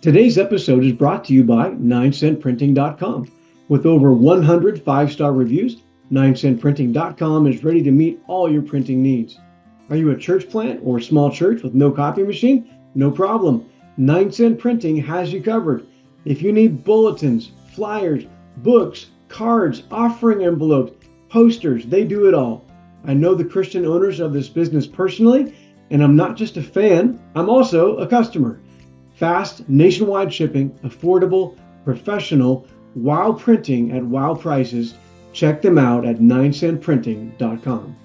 Today's episode is brought to you by 9centprinting.com. With over 100 five-star reviews, 9centprinting.com is ready to meet all your printing needs. Are you a church plant or small church with no copy machine? No problem. 9cent Printing has you covered. If you need bulletins, flyers, books, cards, offering envelopes, posters, they do it all. I know the Christian owners of this business personally, and I'm not just a fan, I'm also a customer. Fast, nationwide shipping, affordable, professional, wow printing at wow prices. Check them out at 9centprinting.com.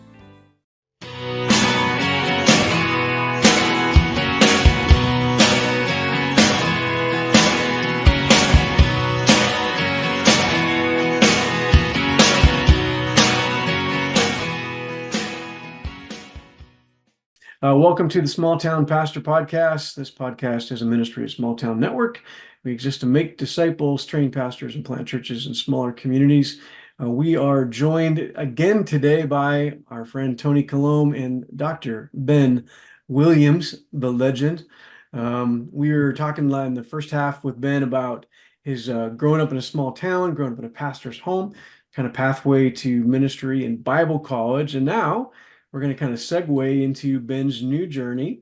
Welcome to the Small Town Pastor Podcast. This podcast is a ministry of Small Town Network. We exist to make disciples, train pastors, and plant churches in smaller communities. We are joined again today by our friend Tony Colomb and Dr. Ben Williams, the legend. We were talking in the first half with Ben about his growing up in a small town, growing up in a pastor's home, kind of pathway to ministry and Bible college. And now we're going to kind of segue into Ben's new journey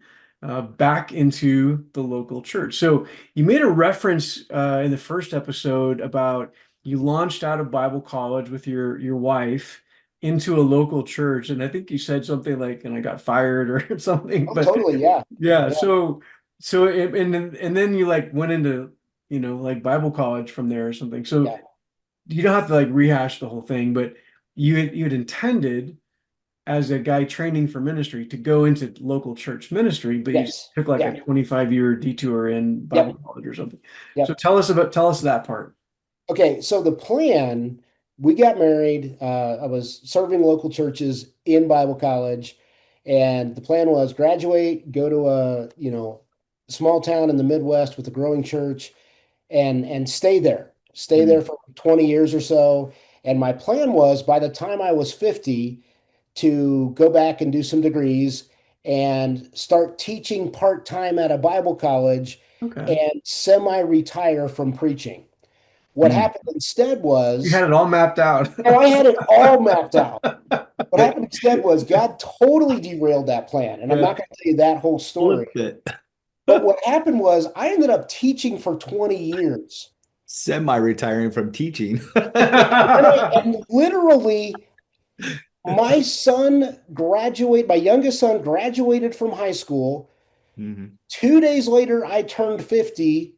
back into the local church. So you made a reference in the first episode about you launched out of Bible college with your wife into a local church, and I think you said something like, "And I got fired" or something. Oh, But totally, yeah. yeah, Yeah. and then you like went into like Bible college from there or something. So Yeah. you don't have to like rehash the whole thing, but you had intended as a guy training for ministry to go into local church ministry, but you Yes. took like a Yeah. 25-year detour in Bible Yep. college or something. So Yep. tell us that part. Okay. So the plan, we got married. I was serving local churches in Bible college, and the plan was graduate, go to a small town in the Midwest with a growing church, and stay there. Stay there Mm. for 20 years or so. And my plan was by the time I was 50 to go back and do some degrees and start teaching part-time at a Bible college Okay. and semi-retire from preaching. What Mm. happened instead You had was, it all mapped out. oh, I had it all mapped out. What happened instead was God totally derailed that plan. And I'm Yeah. not going to tell you that whole story. Flipped it. But what happened was I ended up teaching for 20 years. Semi-retiring from teaching. And literally, my youngest son graduated from high school. Mhm. 2 days later, I turned 50.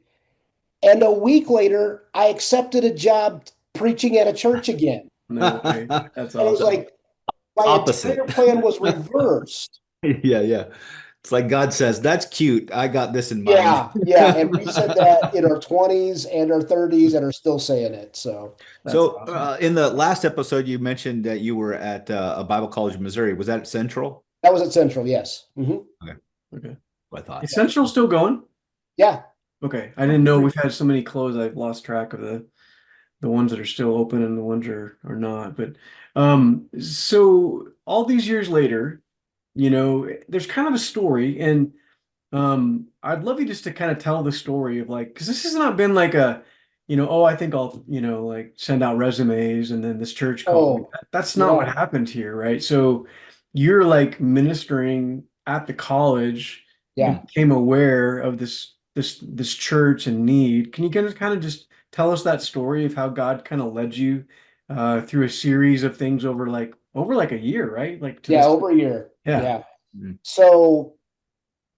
And a week later, I accepted a job preaching at a church again. No way. That's And it was awesome. like my Opposite. entire plan was reversed. Yeah. It's like God says, that's cute. I got this in mind. Yeah. And we said that in our 20s and our 30s and are still saying it. So That's So awesome. in the last episode, you mentioned that you were at a Bible college in Missouri. Was that Central? that was at Central, yes. Mhm. Okay. I thought. Is Central still going? Yeah. Okay. I didn't know we've had so many closed. I've lost track of the ones that are still open and the ones are not. But so all these years later, there's kind of a story, and I'd love you just to kind of tell the story of like, because this has not been like a, oh, I think I'll, like send out resumes and then this church called me. Oh, That's not what no. happened here, right? So you're like ministering at the college and Yeah. became aware of this church and need. Can you kind of just tell us that story of how God kind of led you through a series of things over like a year, right? Like to Yeah, this. over a year. Yeah. Yeah. Mhm. So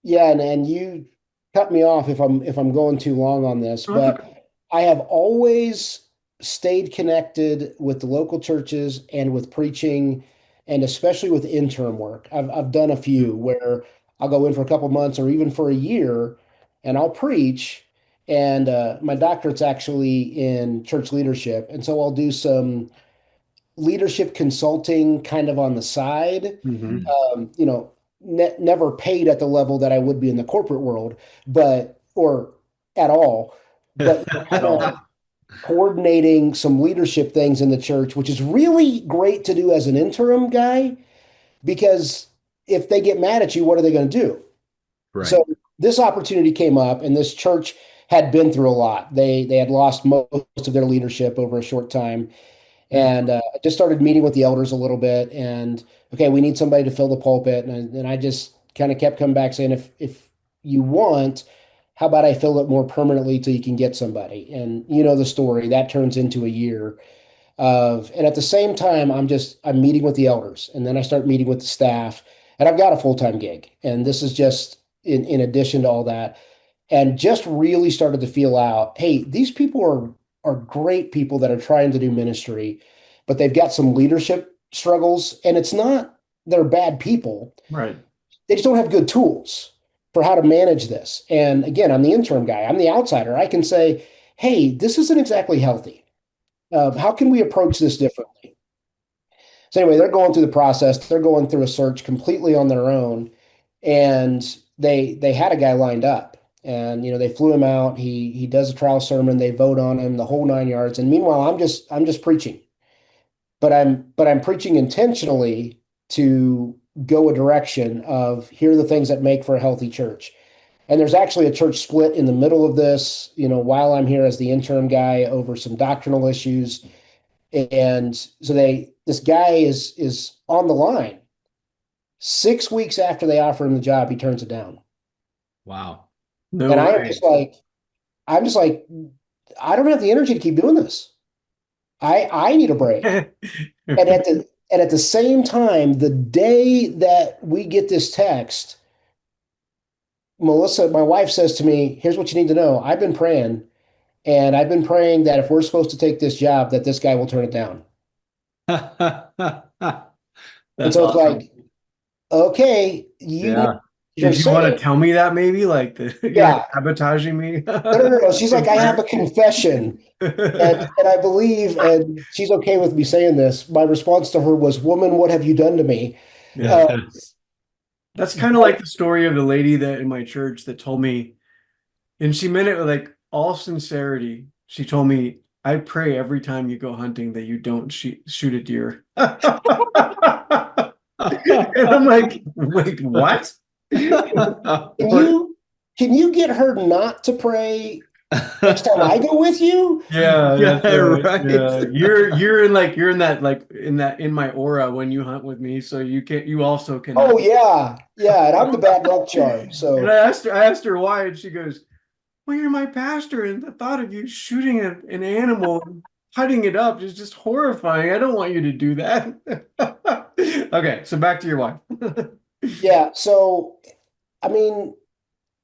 yeah, and you cut me off if I'm going too long on this, Oh, that's okay. but I have always stayed connected with the local churches and with preaching, and especially with intern work. I've done a few where I'll go in for a couple months or even for a year, and I'll preach. And my doctorate's actually in church leadership, and so I'll do some leadership consulting kind of on the side. Mhm. Um, you know, never paid at the level that I would be in the corporate world, but or at all, but kind of coordinating some leadership things in the church, which is really great to do as an interim guy, because if they get mad at you, what are they going to do? Right. So this opportunity came up, and this church had been through a lot. They had lost most of their leadership over a short time, Mm. and I just started meeting with the elders a little bit. And okay, we need somebody to fill the pulpit, and I just kind of kept coming back saying, if you want, how about I fill it more permanently till you can get somebody? And you know the story that turns into a year of, and at the same time, I'm meeting with the elders, and then I start meeting with the staff, and I've got a full-time gig, and this is just in addition to all that, and just really started to feel out, hey, these people are great people that are trying to do ministry, but they've got some leadership struggles, and it's not they're bad people. Right. They just don't have good tools for how to manage this. And again, I'm the interim guy. I'm the outsider. I can say, hey, this isn't exactly healthy. How can we approach this differently? So anyway, they're going through the process. They're going through a search completely on their own, and they had a guy lined up, and they flew him out. He does a trial sermon. They vote on him, the whole 9 yards. And meanwhile, I'm just preaching, but I'm preaching intentionally to go a direction of here are the things that make for a healthy church. And there's actually a church split in the middle of this, while I'm here as the interim guy over some doctrinal issues. And so this guy is on the line. 6 weeks after they offer him the job, he turns it down. Wow. No And way. I'm just like, I don't have the energy to keep doing this. I need a break. And at the same time, the day that we get this text, Melissa, my wife, says to me, here's what you need to know. I've been praying, and I've been praying that if we're supposed to take this job, that this guy will turn it down. And That's so it's awesome. like, okay, Yeah. you're Did you want to saying, tell me that maybe? Like you're yeah, sabotaging me? no. She's like, In I have a prayer? confession. And I believe, and she's okay with me saying this. My response to her was, "Woman, what have you done to me?" Yeah. Uh, That's kind of like the story of the lady that in my church that told me, and she meant it with like all sincerity. She told me, I pray every time you go hunting that you don't shoot a deer. And I'm like, wait, what? can What? you can you get her not to pray next time I go with you? Yeah, Yeah, that's right. right. Yeah. You're in in my aura when you hunt with me, so you also cannot. Oh yeah, and I'm the bad luck charm. And So I asked her why, and she goes, well, you're my pastor, and the thought of you shooting an animal and cutting it up is just horrifying. I don't want you to do that. Okay, so back to your wife. yeah, so I mean,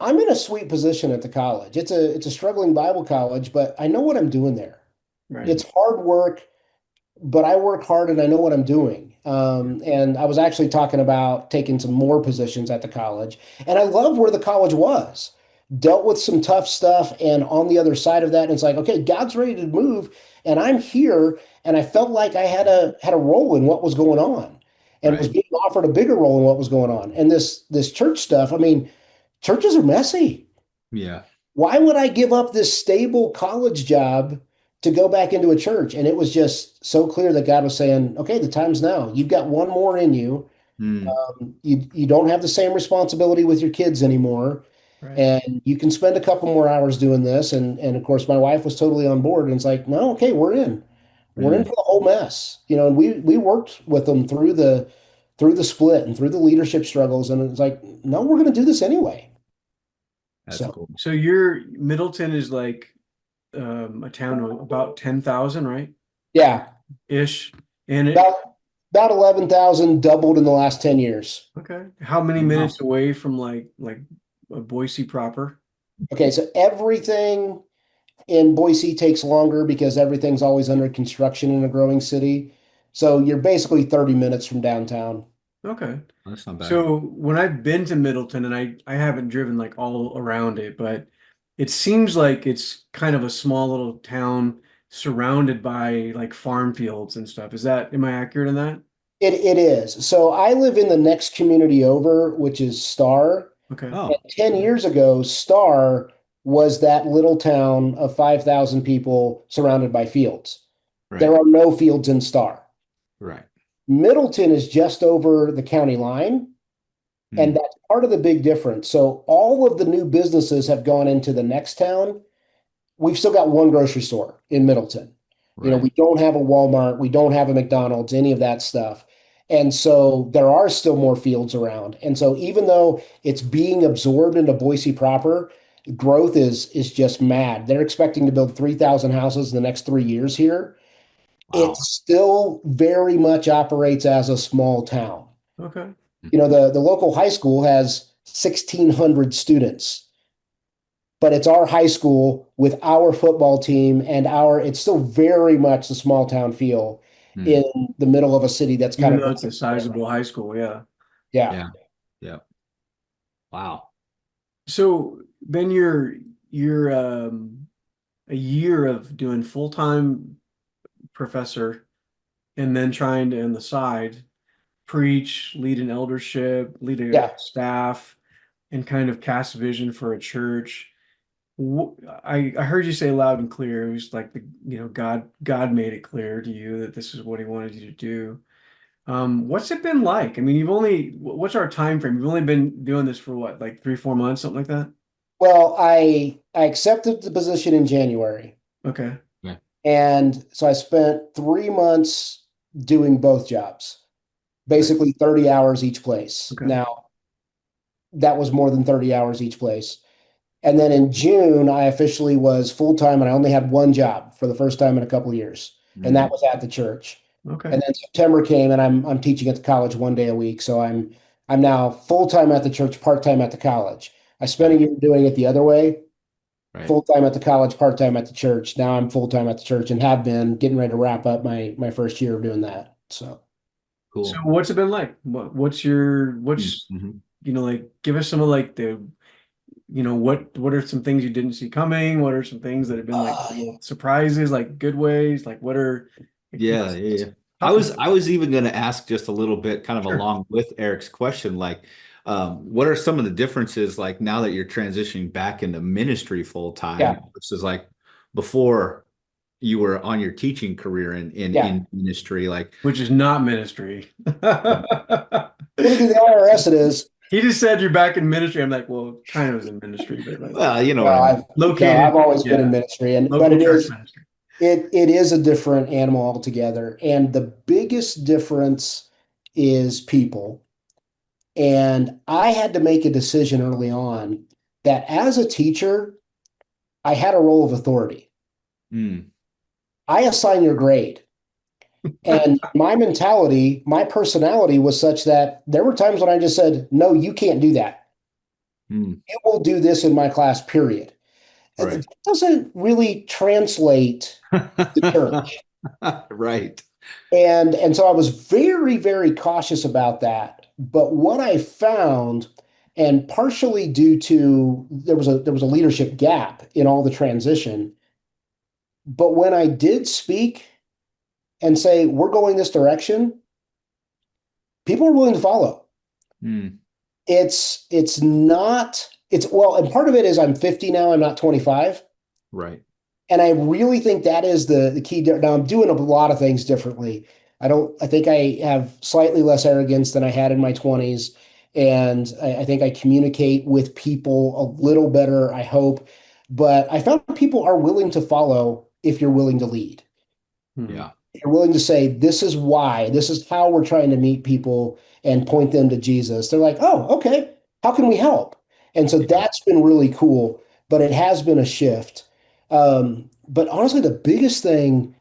I'm in a sweet position at the college. It's a struggling Bible college, but I know what I'm doing there. Right. It's hard work, but I work hard and I know what I'm doing. And I was actually talking about taking some more positions at the college, and I love where the college was. Dealt with some tough stuff, and on the other side of that, it's like, okay, God's ready to move, and I'm here, and I felt like I had a role in what was going on, and was Right. being offered a bigger role in what was going on. And this church stuff, I mean, churches are messy. Yeah. Why would I give up this stable college job to go back into a church? And it was just so clear that God was saying, okay, the time's now. You've got one more in you. Mm, You don't have the same responsibility with your kids anymore. Right. And you can spend a couple more hours doing this. And of course, my wife was totally on board. And it's like, no, okay, we're in. We're in mm. for the whole mess. And we worked with them through the split and through the leadership struggles. And it's like, no, we're going to do this anyway. That's So cool. So your Middleton is like a town of about 10,000, right? yeah, Ish. And it about about 11,000 doubled in the last 10 years. okay. How many Wow. minutes away from like Boise proper? Okay, so everything in Boise takes longer because everything's always under construction in a growing city. So you're basically 30 minutes from downtown. Okay. That's not bad. So when I've been to Middleton and I haven't driven like all around it, but it seems like it's kind of a small little town surrounded by like farm fields and stuff. Am I accurate in that? It is. So I live in the next community over, which is Star. Okay. And Oh, 10 years ago, Star was that little town of 5,000 people surrounded by fields. There right. are no fields in Star. Right. Middleton is just over the county line. And Mm, that's part of the big difference. So all of the new businesses have gone into the next town. we've still got one grocery store in Middleton. Right. We don't have a Walmart, we don't have a McDonald's, any of that stuff. And so there are still more fields around. And so even though it's being absorbed into Boise proper, growth is just mad. They're expecting to build 3,000 houses in the next 3 years here. It Wow. still very much operates as a small town. Okay. The local high school has 1,600 students, but it's our high school with our football team and it's still very much the small town feel Hmm. in the middle of a city that's kind Even of though it's a growing right now. sizable high school, yeah. Yeah. Yeah. Yeah. Wow. So then you're a year of doing full-time professor and then trying to on the side preach, lead an eldership, lead a Yeah. staff, and kind of cast vision for a church. I heard you say loud and clear. It was like God made it clear to you that this is what he wanted you to do. What's it been like? I mean, what's our time frame? You've only been doing this for what, like 3, 4 months, something like that? Well, I accepted the position in January. Okay. Yeah. And so I spent 3 months doing both jobs, Right. basically 30 hours each place. Okay. Now, that was more than 30 hours each place. And then in June, I officially was full time and I only had one job for the first time in a couple of years. And that Mm. was at the church. Okay. And then September came and I'm teaching at the college 1 day a week. So I'm now full time at the church, part time at the college. I spent a Right. year doing it the other way, Right. full time at the college, part time at the church. Now I'm full time at the church and have been getting ready to wrap up my first year of doing that. So So Cool. what's it been like? What's Mm-hmm. like give us some of like what are some things you didn't see coming? What are some things that have been like uh, little surprises, like good ways? Like what are like, Yeah, yeah, yeah. I talk about was I was even going to ask just a little bit, kind of sure. along with Eric's question, like, what are some of the differences, like now that you're transitioning back into ministry full yeah, time versus like before you were on your teaching career yeah. in ministry, like, Which is not ministry. According to the IRS, it is. He just said you're back in ministry. I'm like, well, kind of was in ministry, but like well, you know what Well, I mean. I've no, I've located, always been in yeah, ministry, and but local it church is ministry. it is a different animal altogether. And the biggest difference is people. And I had to make a decision early on that as a teacher, I had a role of authority. Mm, I assign your grade. And my mentality, my personality was such that there were times when I just said, no, you can't do that. mm, You will do this in my class, period. And right. it doesn't really translate to church. Right. And so I was very, very cautious about that. But what I found, and partially due to there was a leadership gap in all the transition, but when I did speak and say, we're going this direction, people are willing to follow. Mm, It's not, it's well, and part of it is I'm 50 now, I'm not 25. right. And I really think that is the key. Now I'm doing a lot of things differently. I think I have slightly less arrogance than I had in my 20s. And I think I communicate with people a little better, I hope. But I found people are willing to follow if you're willing to lead. Hmm. Yeah. If you're willing to say, this is why, this is how we're trying to meet people and point them to Jesus. They're like, oh, okay, how can we help? And so Yeah. that's been really cool, but it has been a shift. But honestly, the biggest thing,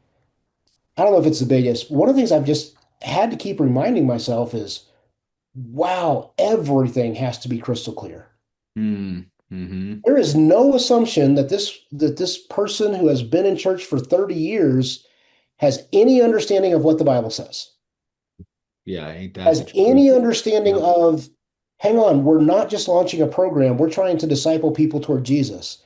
I don't know if it's the biggest, one of the things I've just had to keep reminding myself is, wow, everything has to be crystal clear. Mm, mm-hmm. There is no assumption that this person who has been in church for 30 years has any understanding of what the Bible says, Yeah, ain't that the has truth? any understanding Yep. of, hang on, we're not just launching a program, we're trying to disciple people toward Jesus.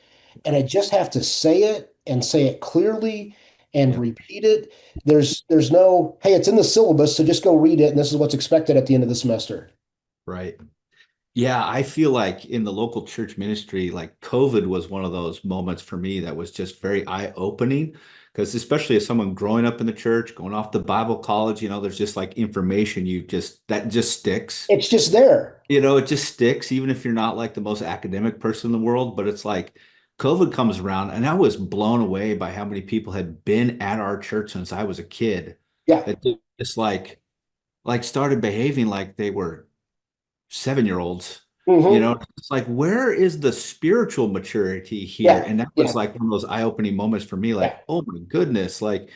And I just have to say it and say it clearly and Yep. repeat it. There's no, hey, it's in the syllabus, so just go read it, and this is what's expected at the end of the semester. Right. Yeah, I feel like in the local church ministry, like COVID was one of those moments for me that was just very eye-opening. Because especially as someone growing up in the church, going off to Bible college, there's just like information that just sticks. It's just there. It just sticks, even if you're not like the most academic person in the world. But it's like COVID comes around, and I was blown away by how many people had been at our church since I was a kid Yeah. that just like started behaving like they were 7-year-olds. Hmm. It's like, where is the spiritual maturity here? Yeah. And that was Yeah. like one of those eye-opening moments for me, Yeah. like, oh my goodness, like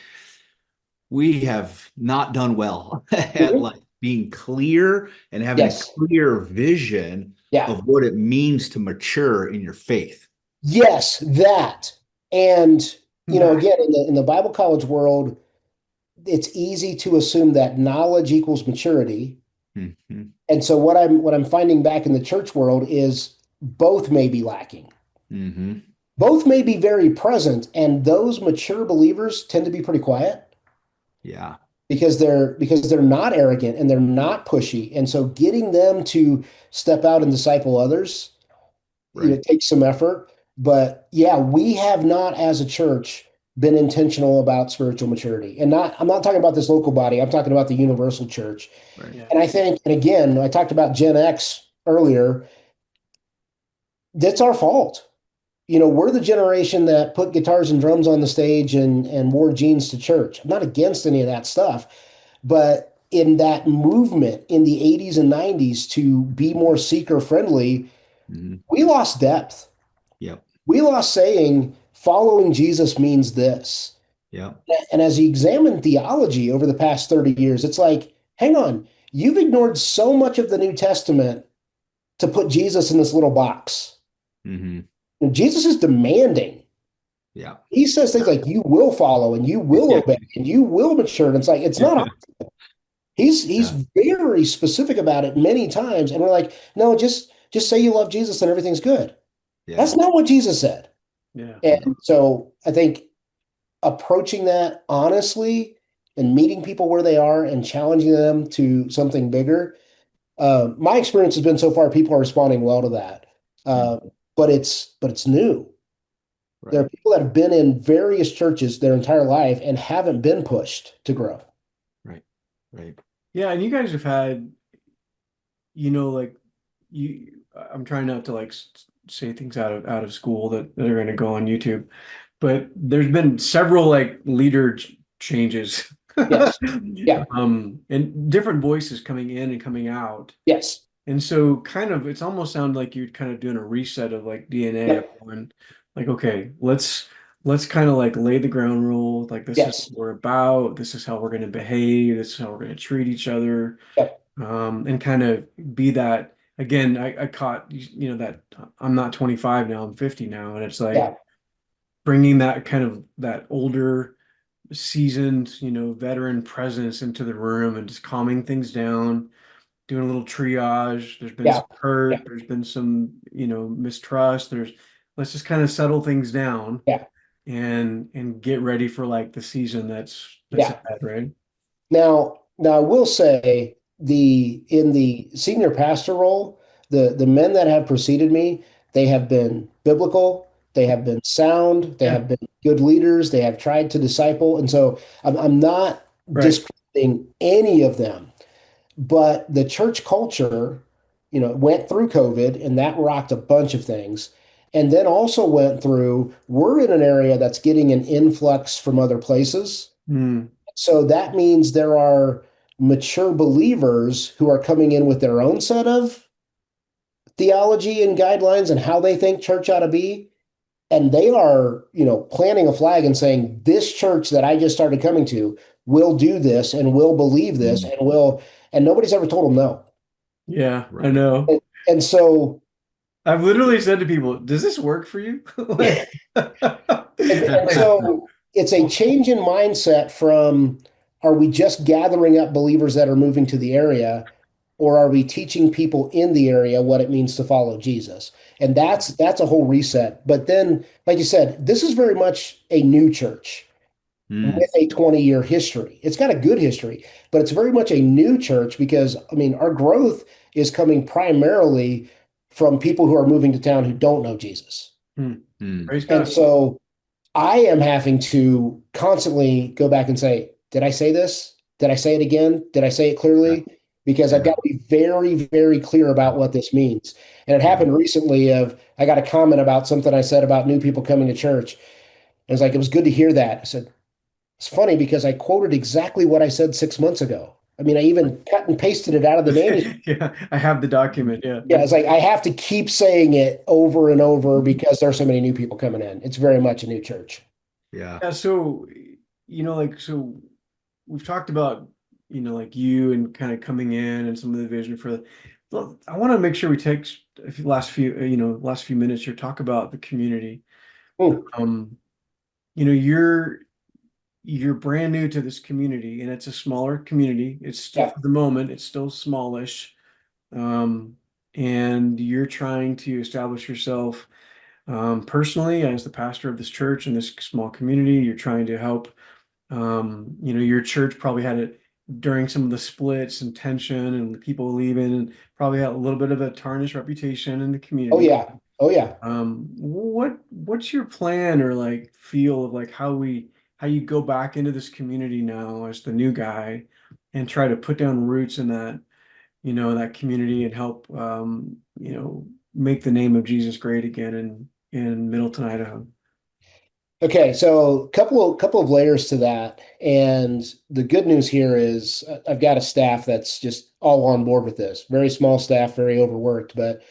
we have not done well at Hmm. like being clear and having a Yes. clear vision Yeah. of what it means to mature in your faith. Yes, that. And, Yeah. again, in the Bible college world, it's easy to assume that knowledge equals maturity. Hmm. And so what I'm finding back in the church world is both may be lacking. Hmm. Both may be very present, and those mature believers tend to be pretty quiet Yeah. because they're not arrogant and they're not pushy. And so getting them to step out and disciple others, Right. takes some effort. But yeah, we have not as a church been intentional about spiritual maturity. And I'm not talking about this local body, I'm talking about the universal church. Right. Yeah. And I think, and again, I talked about Gen X earlier, that's our fault. We're the generation that put guitars and drums on the stage and wore jeans to church. I'm not against any of that stuff, but in that movement in the 80s and 90s to be more seeker friendly, Hmm. we lost depth. Yep. We lost saying following Jesus means this. Yep. And as you examine theology over the past 30 years, it's like, hang on, you've ignored so much of the New Testament to put Jesus in this little box. Hmm. And Jesus is demanding. Yeah. He says things like, you will follow and you will Yeah. obey and you will mature. And it's like, it's not, he's Yeah. very specific about it many times. And we're like, no, just say you love Jesus and everything's good. Yeah. That's not what Jesus said. Yeah. And so I think approaching that honestly and meeting people where they are and challenging them to something bigger. My experience has been so far, people are responding well to that. Mm. Uh, but it's new. There are Right. people that have been in various churches their entire life and haven't been pushed to grow. Right. Right. Yeah. And you guys have had, like I'm trying not to like say things out of school that are going to go on YouTube, but there's been several like leader changes. Yes. Yeah. And different voices coming in and coming out. Yes. And so kind of it's almost sounded like you're kind of doing a reset of like DNA of Yep. going like, okay, let's kind of like lay the ground rules. Like this is Yes. what we're about, this is how we're going to behave, this is how we're going to treat each other. Yep. And kind of be that again. I caught that I'm not 25 now, I'm 50 now, and it's like Yeah. bringing that kind of that older seasoned veteran presence into the room and just calming things down, doing a little triage. There's been Yeah. some Yeah. hurt, there's been some mistrust. Let's just kind of settle things down Yeah. and get ready for like the season that's Yeah. ahead, right? Now I will say in the senior pastor role, the men that have preceded me, they have been biblical, they have been sound, they Yeah, have been good leaders, they have tried to disciple, and so I'm not right. discrediting any of them, but the church culture, went through COVID and that rocked a bunch of things. And then also went through, we're in an area that's getting an influx from other places. Mm, So that means there are mature believers who are coming in with their own set of theology and guidelines and how they think church ought to be. And they are, planting a flag and saying, this church that I just started coming to will do this and will believe this Mm. and nobody's ever told them no. yeah, I Right. know. And so, I've literally said to people, "Does this work for you?" Like, and like, so it's a change in mindset from, are we just gathering up believers that are moving to the area, or are we teaching people in the area what it means to follow Jesus? And that's a whole reset. But then, like you said, this is very much a new church Mm. with a 20-year history. It's got a good history, but it's very much a new church because, I mean, our growth is coming primarily from people who are moving to town who don't know Jesus. hmm, Mm. praise And God. so I am having to constantly go back and say, did I say this? Did I say it again? Did I say it Yeah. clearly? because I've Yeah. got to be very, very clear about what this means. And it Yeah. happened recently of I got a comment about something I said about new people coming to church. It was like, it was good to hear that. I said, it's funny because I quoted exactly what I said 6 months ago. I mean, I even cut and pasted it out of the manuscript. Yeah, I have the document. Yeah. Yeah, it's like I have to keep saying it over and over because there's so many new people coming in. It's very much a new church. Yeah. Yeah, so so we've talked about, like you and kind of coming in and some of the vision for well, I want to make sure we take last few minutes here, talk about the community. Hmm. Um, you know, you're brand new to this community and it's a smaller community. It's still Yeah. for the moment, it's still smallish. Um, and you're trying to establish yourself personally as the pastor of this church in this small community. You're trying to help. Your church probably had it during some of the splits and tension and the people leaving, and probably had a little bit of a tarnished reputation in the Oh community. yeah. Oh yeah. What's your plan or like feel of like how you go back into this community now as the new guy and try to put down roots in that community and help make the name of Jesus great again in Middleton, Idaho. Okay, so couple of layers to that. And the good news here is I've got a staff that's just all on board with this. Very small staff, very overworked, but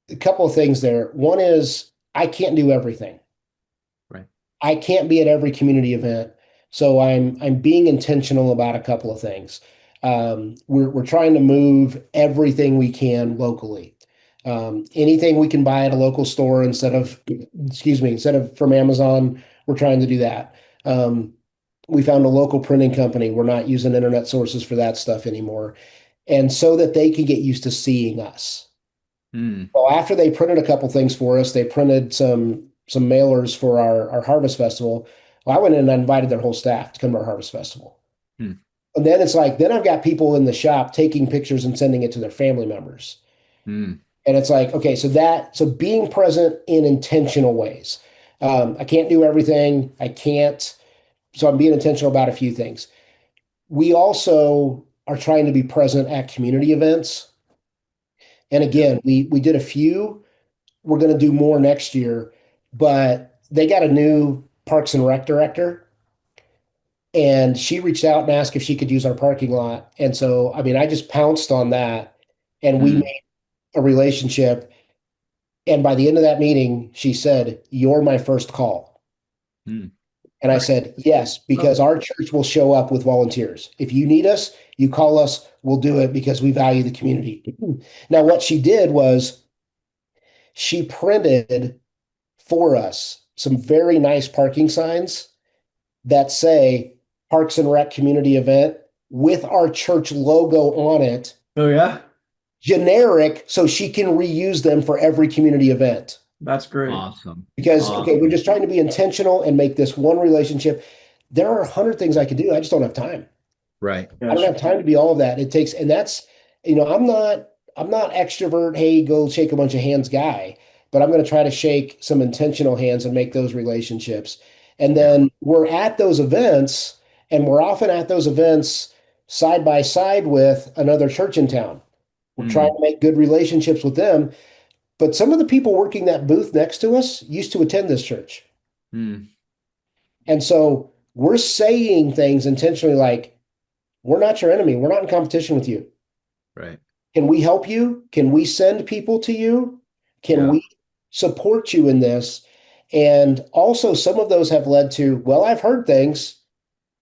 a couple of things there. One is I can't do everything. Right. I can't be at every community event. So I'm being intentional about a couple of things. We're trying to move everything we can locally. Anything we can buy at a local store instead of from Amazon, we're trying to do that. We found a local printing company. We're not using internet sources for that stuff anymore. And so that they can get used to seeing us. Mm. Well, after they printed a couple things for us, they printed some mailers for our harvest festival. Well, I went in and invited their whole staff to come to our harvest festival. Mm. And then it's like, then I've got people in the shop taking pictures and sending it to their family members. Mm. And it's like, okay, so being present in intentional ways. I can't do everything. I can't. So I'm being intentional about a few things. We also are trying to be present at community events. And Yeah. again, we did a few. We're going to do more next year, but they got a new Parks and Rec director, and she reached out and asked if she could use our parking lot. And so, I mean, I just pounced on that, and we Mm. made a relationship. And by the end of that meeting, she said, "You're my first call." Mm. And I Nice. said, "Yes, Love because it. our church will show up with volunteers. If you need us, you call us, we'll do it because we value the community." Now, what she did was she printed for us some very nice parking signs that say Parks and Rec community event with our church logo on it, Oh yeah, generic, so she can reuse them for every community event. that's great. Awesome. Because, okay, we're Awesome. just trying to be intentional and make this one relationship. There are 100 things I can do. I just don't have time. Right. I don't Gotcha. have time to be all of that. It takes, and that's, I'm not extrovert, hey, go shake a bunch of hands guy, but I'm going to try to shake some intentional hands and make those relationships. And Yeah. then we're at those events, and we're often at those events side by side with another church in town. We're trying Mm. to make good relationships with them. But some of the people working that booth next to us used to attend this church. Mm. And so we're saying things intentionally like, we're not your enemy. We're not in competition with you. Right. Can we help you? Can we send people to you? Can Yeah. we support you in this? And also, some of those have led to, well, I've heard things,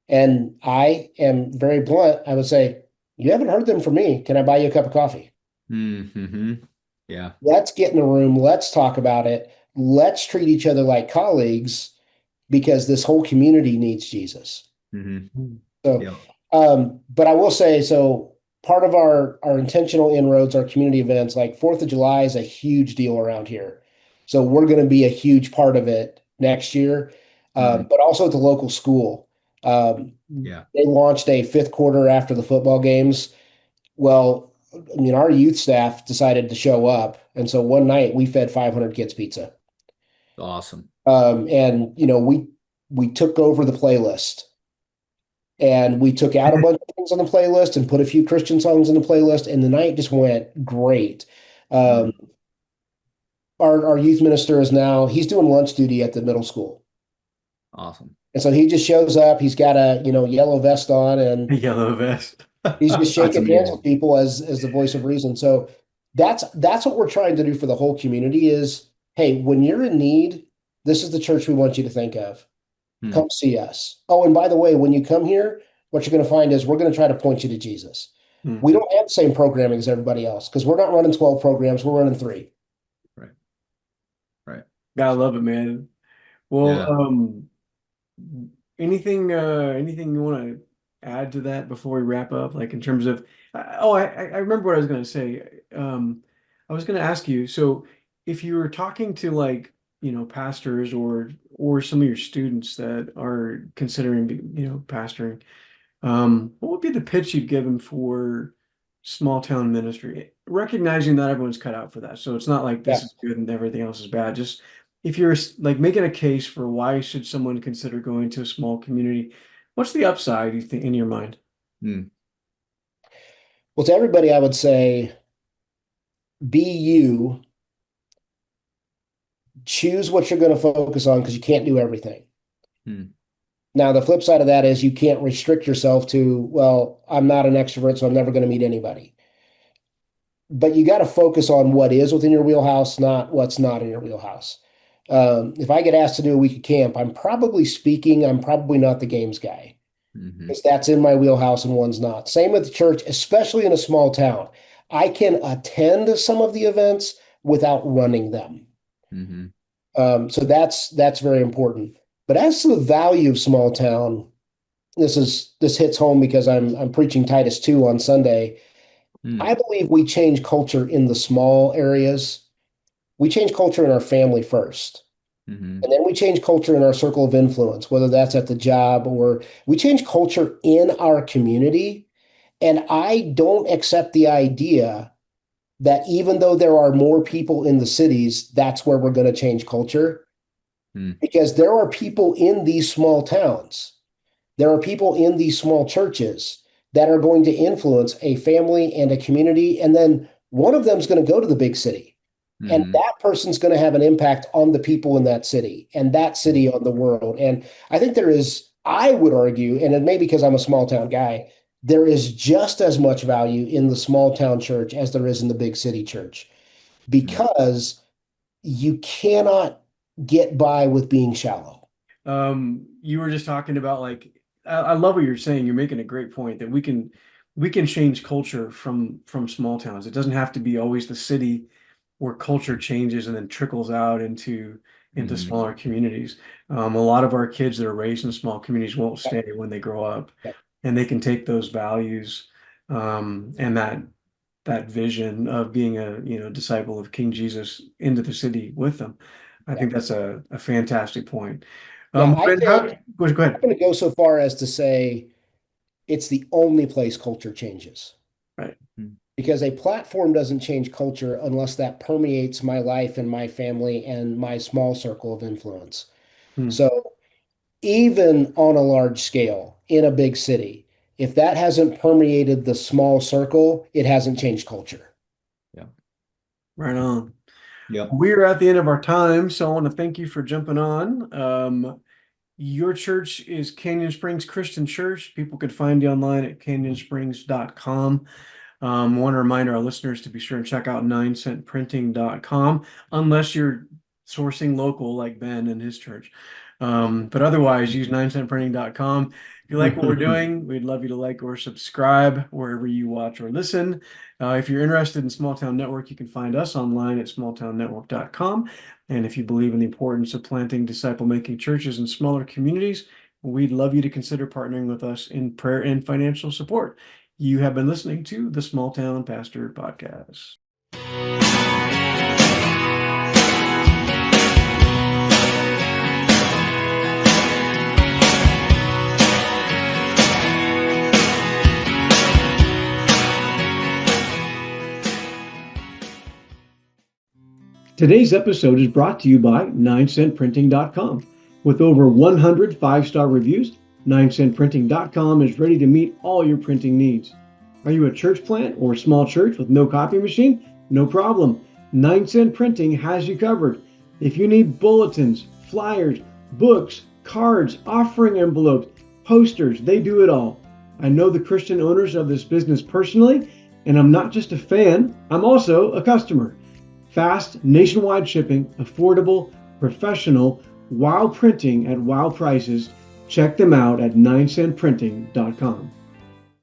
and I am very blunt. I would say, you haven't heard them from me. Can I buy you a cup of coffee? Mm-hmm. Yeah. Let's get in a room. Let's talk about it. Let's treat each other like colleagues because this whole community needs Jesus. Mm-hmm. So, Yeah. but I will say, so part of our intentional inroads, our community events, like 4th of July is a huge deal around here. So we're going to be a huge part of it next year, Mm-hmm. but also at the local school. Yeah. They launched a fifth quarter after the football games. Well, I mean, our youth staff decided to show up, and so one night we fed 500 kids pizza. Awesome. And we took over the playlist. And we took out a bunch of things on the playlist and put a few Christian songs in the playlist, and the night just went great. Um, our youth minister is now, he's doing lunch duty at the middle school. Awesome. And so he just shows up, he's got a, yellow vest on, and Yellow vest. he's just That's shaking hands amazing. with people as the voice of reason. So that's what we're trying to do for the whole community is, hey, when you're in need, this is the church we want you to think of. Come see us. Oh, and by the way, when you come here, what you're going to find is we're going to try to point you to Jesus. We don't have the same programming as everybody else because we're not running 12 programs, we're running 3. Right. Right. I love it, man. Well, anything you want to add to that before we wrap up? Like in terms of, I remember what I was going to say. I was going to ask you, so if you were talking to like, pastors or some of your students that are considering, pastoring, what would be the pitch you'd give them for small town ministry? Recognizing that everyone's cut out for that. So it's not like this is good and everything else is bad. Just if you're like making a case for why should someone consider going to a small community, what's the upside you think in your mind? Well, to everybody, I would say, be you, choose what you're going to focus on because you can't do everything. Now, the flip side of that is you can't restrict yourself to, well, I'm not an extrovert, so I'm never going to meet anybody. But you got to focus on what is within your wheelhouse, not what's not in your wheelhouse. If I get asked to do a week of camp, I'm probably speaking. I'm probably not the games guy because that's in my wheelhouse and one's not. Same with the church, especially in a small town. I can attend some of the events without running them. So that's very important. But as to the value of small town, this hits home because I'm preaching Titus 2 on Sunday. I believe we change culture in the small areas. We change culture in our family first. And then we change culture in our circle of influence, whether that's at the job or we change culture in our community. And I don't accept the idea that even though there are more people in the cities, that's where we're going to change culture. Because there are people in these small towns, there are people in these small churches that are going to influence a family and a community. And then one of them is going to go to the big city. And that person's going to have an impact on the people in that city and that city on the world. And I think I would argue, and it may be because I'm a small town guy, there is just as much value in the small town church as there is in the big city church because you cannot get by with being shallow. You were just talking about like, I love what you're saying. You're making a great point that we can change culture from small towns. It doesn't have to be always the city where culture changes and then trickles out into smaller communities. A lot of our kids that are raised in small communities won't stay when they grow up, and they can take those values and that vision of being a disciple of King Jesus into the city with them. I think that's a fantastic point. I Ben, think go I'm ahead. going to go so far as to say it's the only place culture changes. Right. Because a platform doesn't change culture unless that permeates my life and my family and my small circle of influence. So even on a large scale in a big city, if that hasn't permeated the small circle, it hasn't changed culture. Yeah. Right on. Yep. We're at the end of our time, so I want to thank you for jumping on. Your church is Canyon Springs Christian Church. People could find you online at canyonsprings.com. Want to remind our listeners to be sure and check out 9centprinting.com, unless you're sourcing local like Ben and his church. But otherwise, use 9centprinting.com. If you like what we're doing, we'd love you to like or subscribe wherever you watch or listen. If you're interested in Small Town Network, you can find us online at smalltownnetwork.com. And if you believe in the importance of planting disciple-making churches in smaller communities, we'd love you to consider partnering with us in prayer and financial support. You have been listening to the Small Town Pastor Podcast. Today's episode is brought to you by 9centprinting.com. With over 100 5-star reviews, 9centprinting.com is ready to meet all your printing needs. Are you a church plant or small church with no copy machine? No problem. 9 Cent Printing has you covered. If you need bulletins, flyers, books, cards, offering envelopes, posters, they do it all. I know the Christian owners of this business personally, and I'm not just a fan, I'm also a customer. Fast, nationwide shipping, affordable, professional, wow printing at wow prices. Check them out at 9centprinting.com.